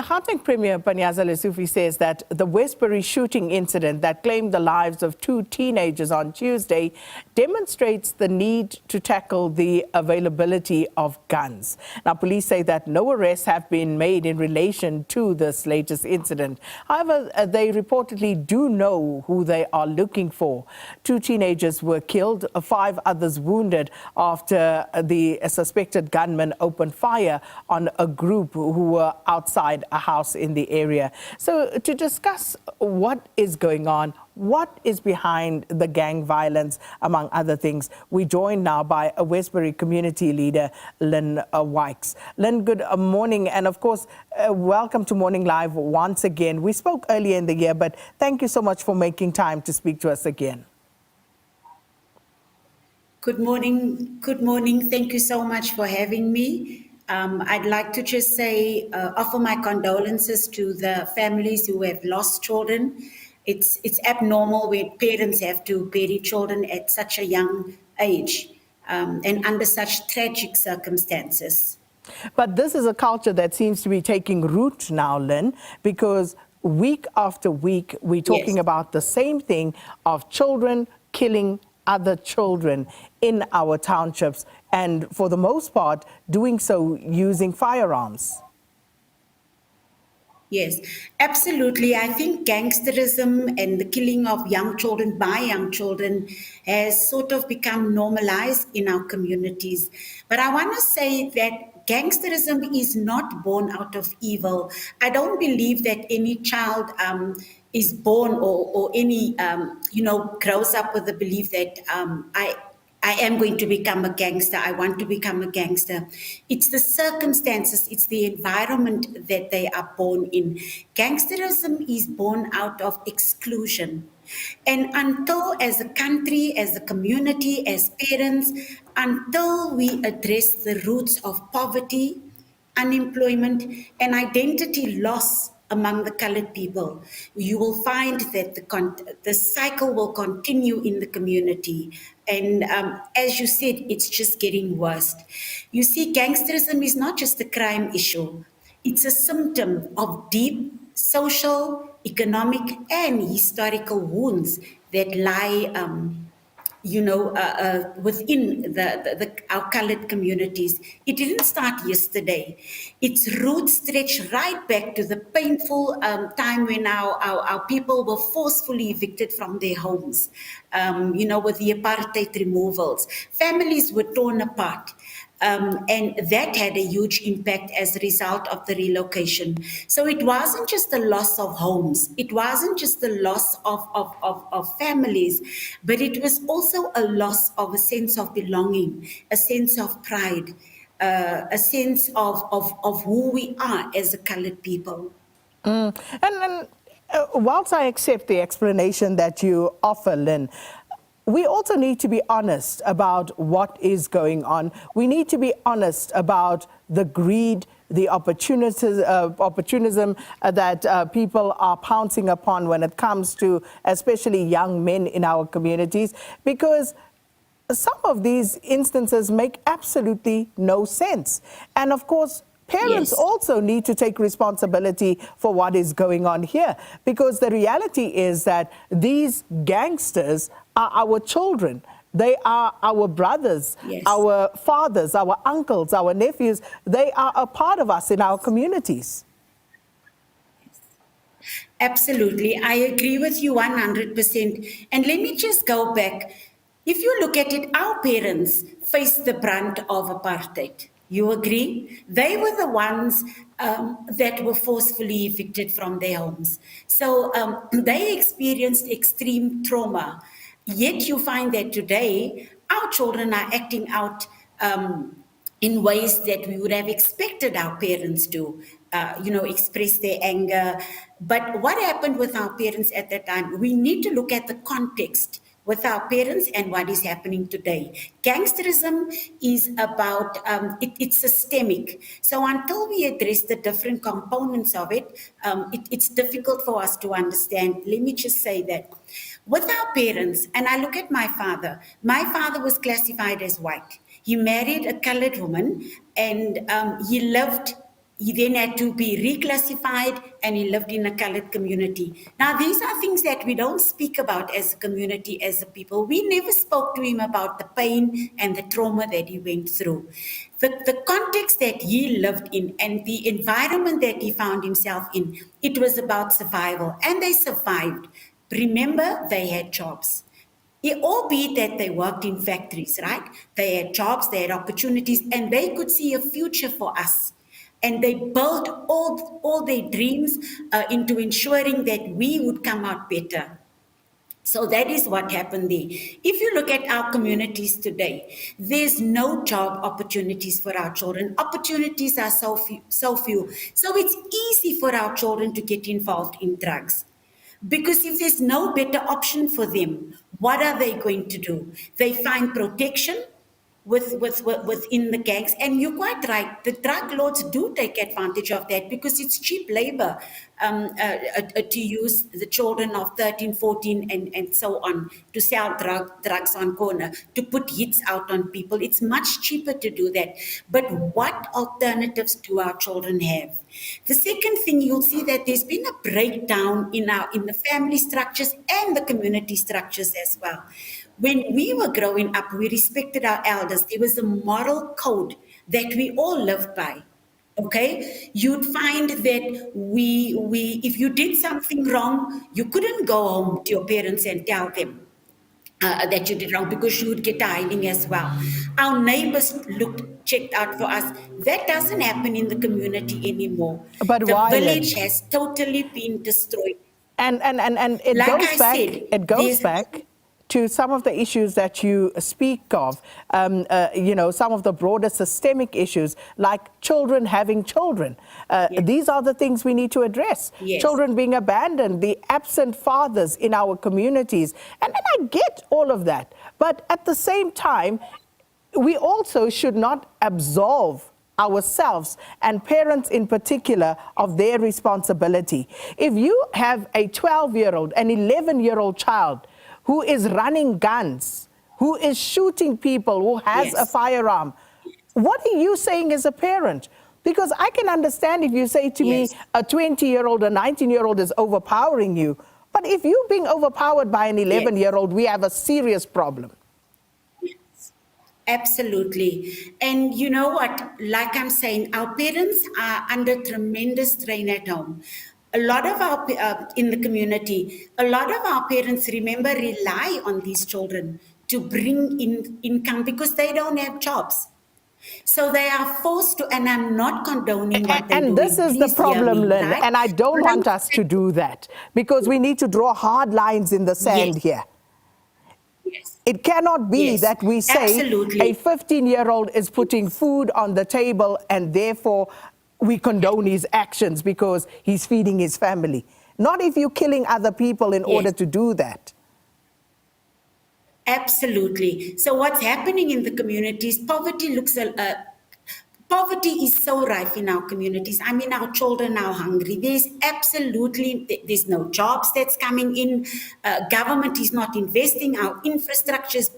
Gauteng Premier Panyaza says that the Westbury shooting incident that claimed the lives of 2 teenagers on Tuesday demonstrates the need to tackle the availability of guns. Now, police say that no arrests have been made in relation to this latest incident. However, they reportedly do know who they are looking for. 2 teenagers were killed, 5 others wounded after the suspected gunman opened fire on a group who were outside a house in the area. So to discuss what is going on, what is behind the gang violence, among other things, we joined now by a Westbury Community leader, Lynn Wykes. Lynn, good morning, and of course, welcome to Morning Live once again. We spoke earlier in the year, but thank you so much for making time to speak to us again. Good morning. Good morning. Thank you so much for having me. I'd like to just say, offer my condolences to the families who have lost children. It's abnormal when parents have to bury children at such a young age and under such tragic circumstances. But this is a culture that seems to be taking root now, Lynn, because week after week, we're talking about the same thing of children killing other children in our townships, and for the most part, doing so using firearms. Yes, absolutely. I think gangsterism and the killing of young children by young children has sort of become normalized in our communities. But I want to say that gangsterism is not born out of evil. I don't believe that any child is born or any, grows up with the belief that I am going to become a gangster. I want to become a gangster. It's the circumstances, it's the environment that they are born in. Gangsterism is born out of exclusion. And until, as a country, as a community, as parents, until we address the roots of poverty, unemployment, and identity loss among the colored people, you will find that the cycle will continue in the community. And as you said, it's just getting worse. You see, gangsterism is not just a crime issue. It's a symptom of deep social, economic, and historical wounds that lie within our colored communities. It didn't start yesterday. Its roots stretch right back to the painful time when our people were forcefully evicted from their homes, with the apartheid removals. Families were torn apart. And that had a huge impact as a result of the relocation. So it wasn't just the loss of homes, it wasn't just the loss of families, but it was also a loss of a sense of belonging, a sense of pride, a sense of who we are as a colored people. And whilst I accept the explanation that you offer, Lynn, we also need to be honest about what is going on. We need to be honest about the greed, the opportunism that people are pouncing upon when it comes to especially young men in our communities, because some of these instances make absolutely no sense. And of course, parents also need to take responsibility for what is going on here, because the reality is that these gangsters are our children. They are our brothers, our fathers, our uncles, our nephews. They are a part of us in our communities. Absolutely. I agree with you 100%. And let me just go back. If you look at it, our parents faced the brunt of apartheid. You agree? They were the ones that were forcefully evicted from their homes. So they experienced extreme trauma. Yet you find that today, our children are acting out in ways that we would have expected our parents to, express their anger. But what happened with our parents at that time? We need to look at the context with our parents and what is happening today. Gangsterism is about, it's systemic. So until we address the different components of it, it's difficult for us to understand. Let me just say that with our parents, and I look at my father was classified as white. He married a colored woman, and he lived He then had to be reclassified and he lived in a colored community. Now, these are things that we don't speak about as a community, as a people. We never spoke to him about the pain and the trauma that he went through. The context that he lived in and the environment that he found himself in, it was about survival. And they survived. Remember, they had jobs. Albeit that they worked in factories, right? They had jobs, they had opportunities, and they could see a future for us. And they built all their dreams into ensuring that we would come out better. So that is what happened there. If you look at our communities today, there's no job opportunities for our children. Opportunities are so few. So it's easy for our children to get involved in drugs. Because if there's no better option for them, what are they going to do? They find protection within the gangs. And you're quite right, the drug lords do take advantage of that because it's cheap labor to use the children of 13, 14, and so on to sell drugs on corner, to put hits out on people. It's much cheaper to do that. But what alternatives do our children have? The second thing, you'll see that there's been a breakdown in the family structures and the community structures as well. When we were growing up, we respected our elders. There was a moral code that we all lived by. Okay, you'd find that if you did something wrong, you couldn't go home to your parents and tell them that you did wrong because you would get a hiding as well. Our neighbors checked out for us. That doesn't happen in the community anymore. But the why, village Lynn? has totally been destroyed. And it Like goes I back. said, It goes there's- back to some of the issues that you speak of. Some of the broader systemic issues, like children having children. Yes. These are the things we need to address. Yes. Children being abandoned, the absent fathers in our communities, and I get all of that. But at the same time, we also should not absolve ourselves and parents in particular of their responsibility. If you have a 12-year-old, an 11-year-old child who is running guns, who is shooting people, who has Yes. a firearm, what are you saying as a parent? Because I can understand if you say to Yes. me, a 20-year-old, a 19-year-old is overpowering you. But if you're being overpowered by an 11-year-old, we have a serious problem. Absolutely. And you know what? Like I'm saying, our parents are under tremendous strain at home. A lot of our, in the community, a lot of our parents, remember, rely on these children to bring in income because they don't have jobs. So they are forced to, and I'm not condoning what they're doing. And this is the Please hear problem, me, Lynn, right? and I don't But I'm want us to do that because we need to draw hard lines in the sand Yes. here. Yes. It cannot be Yes, that we say absolutely. a 15-year-old is putting food on the table and therefore we condone his actions because he's feeding his family. Not if you're killing other people in order to do that. Absolutely. So what's happening in the communities, poverty is so rife in our communities. I mean, our children are hungry. There's no jobs that's coming in. Government is not investing. Our infrastructure is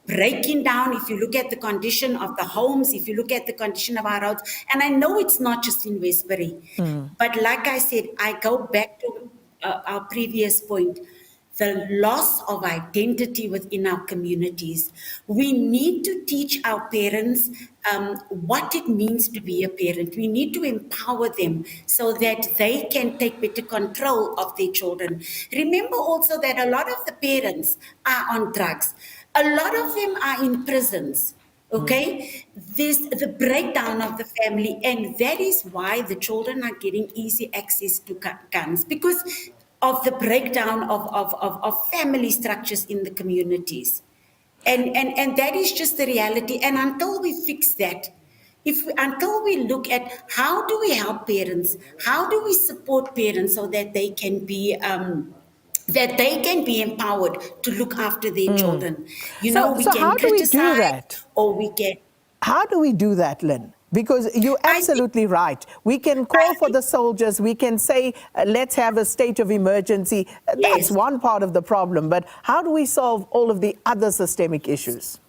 breaking down. If you look at the condition of the homes, if you look at the condition of our roads, and I know it's not just in Westbury, but like I said, I go back to our previous point. The loss of identity within our communities. We need to teach our parents what it means to be a parent. We need to empower them so that they can take better control of their children. Remember also that a lot of the parents are on drugs. A lot of them are in prisons. Okay, there's the breakdown of the family, and that is why the children are getting easy access to guns, because of the breakdown of family structures in the communities. And that is just the reality. And until we fix that, until we look at how do we help parents, how do we support parents so that they can be empowered to look after their children. We So can how do we do criticize that? or we can. How do we do that, Lynn? Because you're I think- absolutely right. We can call for the soldiers. We can say, let's have a state of emergency. That's Yes. one part of the problem. But how do we solve all of the other systemic issues?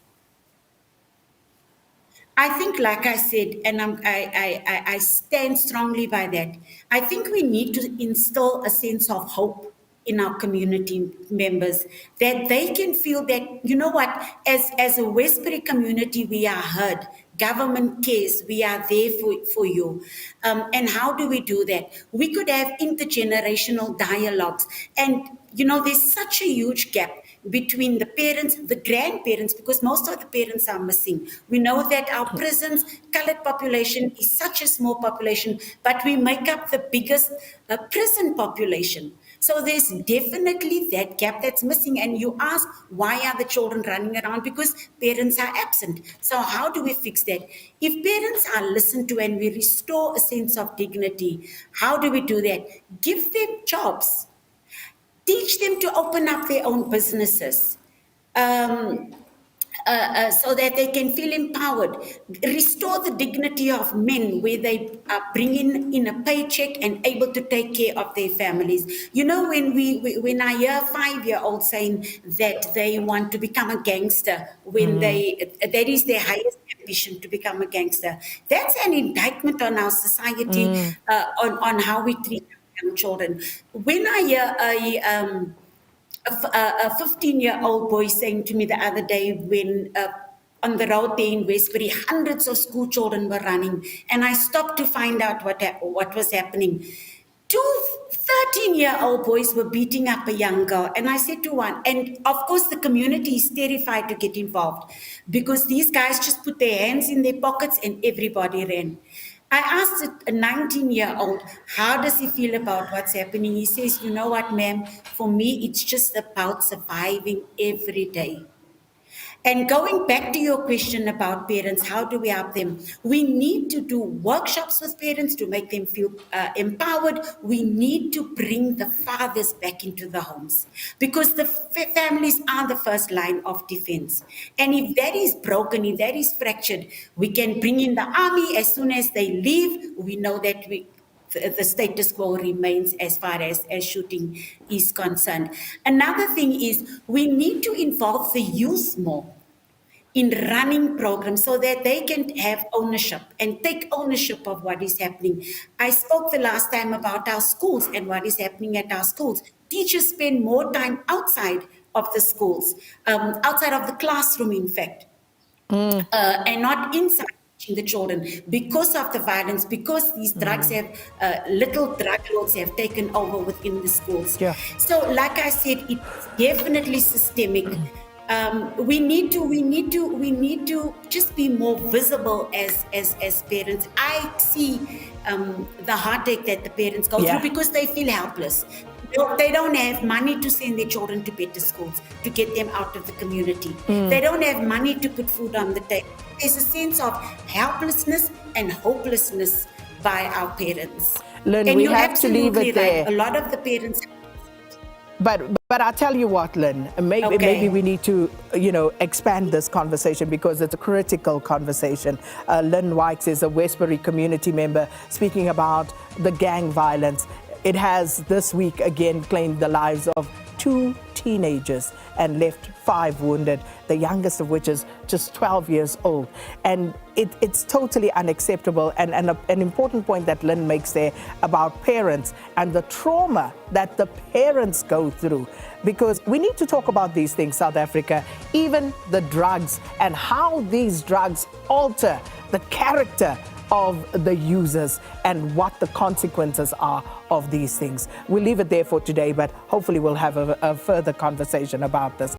I think, like I said, and I stand strongly by that. I think we need to instill a sense of hope in our community members, that they can feel that, you know what, as a Westbury community, we are heard. Government cares, we are there for you. And how do we do that? We could have intergenerational dialogues. And, you know, there's such a huge gap between the parents, the grandparents, because most of the parents are missing. We know that our prisons, colored population is such a small population, but we make up the biggest prison population. So there's definitely that gap that's missing. And you ask, why are the children running around? Because parents are absent. So how do we fix that? If parents are listened to and we restore a sense of dignity, how do we do that? Give them jobs. Teach them to open up their own businesses. So that they can feel empowered. Restore the dignity of men where they are bringing in a paycheck and able to take care of their families. You know, when I hear 5-year-olds saying that they want to become a gangster, when that is their highest ambition, to become a gangster, that's an indictment on our society, on how we treat young children. When I hear a 15-year-old boy saying to me the other day, when on the road there in Westbury, hundreds of school children were running, and I stopped to find out what was happening. 13-year-old boys were beating up a young girl, and I said to one, and of course the community is terrified to get involved, because these guys just put their hands in their pockets and everybody ran. I asked a 19-year-old, how does he feel about what's happening? He says, you know what, ma'am, for me, it's just about surviving every day. And going back to your question about parents, how do we help them? We need to do workshops with parents to make them feel empowered. We need to bring the fathers back into the homes, because the families are the first line of defense. And if that is broken, if that is fractured, we can bring in the army. As soon as they leave, we know that the status quo remains as far as shooting is concerned. Another thing is, we need to involve the youth more in running programs so that they can have ownership and take ownership of what is happening. I spoke the last time about our schools and what is happening at our schools. Teachers spend more time outside of the schools, outside of the classroom, in fact, and not inside the children, because of the violence, because these drugs have, little drug lords have taken over within the schools. Yeah. So like I said, it's definitely systemic. We need to just be more visible as parents. I see the heartache that the parents go through because they feel helpless. They don't have money to send their children to better schools, to get them out of the community. They don't have money to put food on the table. There's a sense of helplessness and hopelessness by our parents. Lynn, and we you're have to leave it there. Right. A lot of the parents. But I'll tell you what, Lynn, maybe we need to, expand this conversation, because it's a critical conversation. Lynn Wykes is a Westbury Community member, speaking about the gang violence. It has this week again claimed the lives of 2 teenagers and left 5 wounded, the youngest of which is just 12 years old. And it's totally unacceptable. And an important point that Lynn makes there about parents and the trauma that the parents go through. Because we need to talk about these things, South Africa, even the drugs and how these drugs alter the character of the users and what the consequences are of these things. We'll leave it there for today, but hopefully we'll have a further conversation about this.